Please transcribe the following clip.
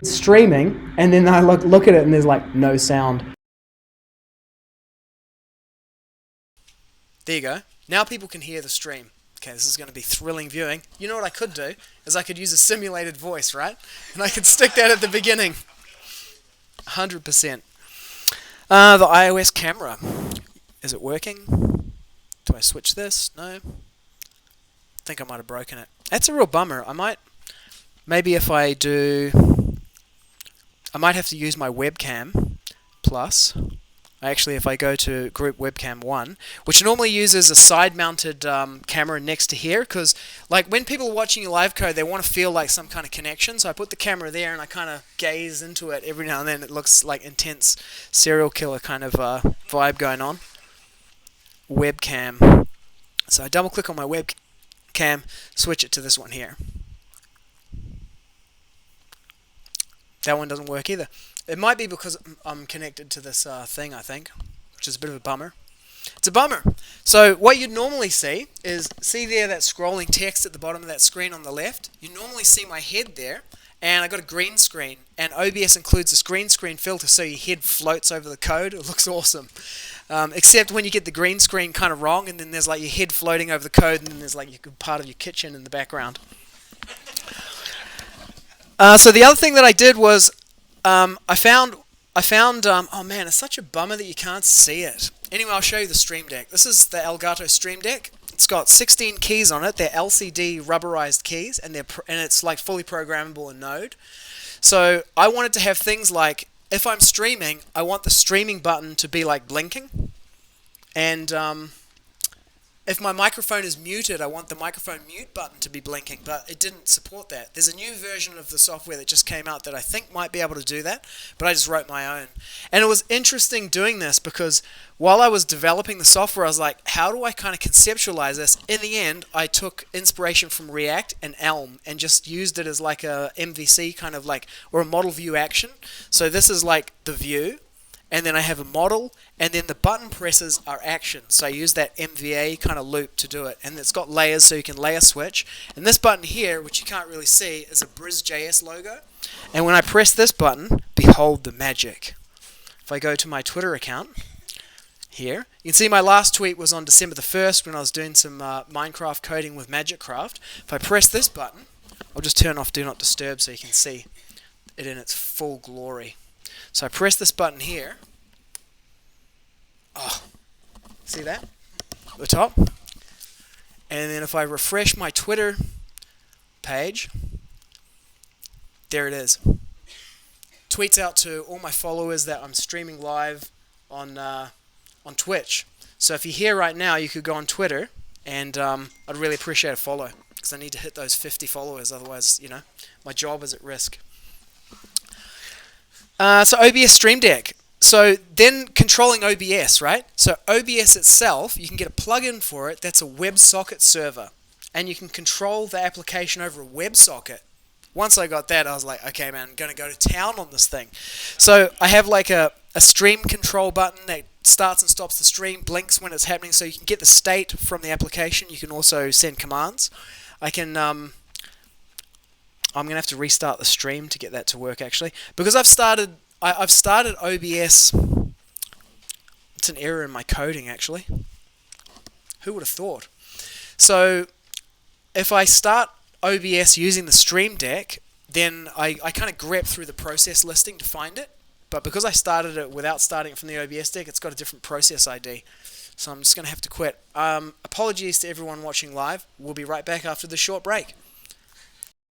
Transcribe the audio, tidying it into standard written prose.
streaming, and then I look at it and there's like no sound. There you go. Now people can hear the stream. Okay, this is going to be thrilling viewing. You know what I could do? Is I could use a simulated voice, right? And I could stick that at the beginning. 100%. The iOS camera. Is it working? Do I switch this? No. I think I might have broken it. That's a real bummer. Maybe if I might have to use my webcam plus. Actually, if I go to group webcam 1, which normally uses a side-mounted camera next to here, because like when people are watching your live code, they want to feel like some kind of connection. So I put the camera there and I kind of gaze into it every now and then. It looks like intense serial killer kind of vibe going on. Webcam. So I double-click on my webcam, switch it to this one here. That one doesn't work either. It might be because I'm connected to this thing, I think, which is a bit of a bummer. It's a bummer. So what you'd normally see there that scrolling text at the bottom of that screen on the left. You normally see my head there, and I got a green screen, and OBS includes this green screen filter so your head floats over the code. It looks awesome. Except when you get the green screen kind of wrong, and then there's like your head floating over the code, and then there's like part of your kitchen in the background. So the other thing that I did was I found oh man, it's such a bummer that you can't see it. Anyway, I'll show you the Stream Deck. This is the Elgato Stream Deck. It's got 16 keys on it. They're LCD rubberized keys, and it's like fully programmable in Node. So I wanted to have things like, if I'm streaming, I want the streaming button to be like blinking, and if my microphone is muted, I want the microphone mute button to be blinking, but it didn't support that. There's a new version of the software that just came out that I think might be able to do that, but I just wrote my own. And it was interesting doing this because while I was developing the software, I was like, how do I kind of conceptualize this? In the end, I took inspiration from React and Elm and just used it as like a MVC kind of like, or a model view action. So this is like the view, and then I have a model, and then the button presses are actions. So I use that MVA kind of loop to do it. And it's got layers, so you can layer switch. And this button here, which you can't really see, is a Briz.js logo. And when I press this button, behold the magic. If I go to my Twitter account here, you can see my last tweet was on December the 1st when I was doing some Minecraft coding with MagicCraft. If I press this button, I'll just turn off Do Not Disturb so you can see it in its full glory. So I press this button here. Oh, see that? At the top. And then if I refresh my Twitter page, there it is. Tweets out to all my followers that I'm streaming live on Twitch. So if you're here right now, you could go on Twitter, and I'd really appreciate a follow, because I need to hit those 50 followers, otherwise, my job is at risk. So OBS Stream Deck. So then controlling OBS, right? So OBS itself, you can get a plugin for it that's a WebSocket server. And you can control the application over a WebSocket. Once I got that, I was like, okay, man, I'm going to go to town on this thing. So I have like a stream control button that starts and stops the stream, blinks when it's happening, so you can get the state from the application. You can also send commands. I can... I'm going to have to restart the stream to get that to work, actually. Because I've started OBS. It's an error in my coding, actually. Who would have thought? So if I start OBS using the Stream Deck, then I kind of grep through the process listing to find it. But because I started it without starting it from the OBS deck, it's got a different process ID. So I'm just going to have to quit. Apologies to everyone watching live. We'll be right back after this short break.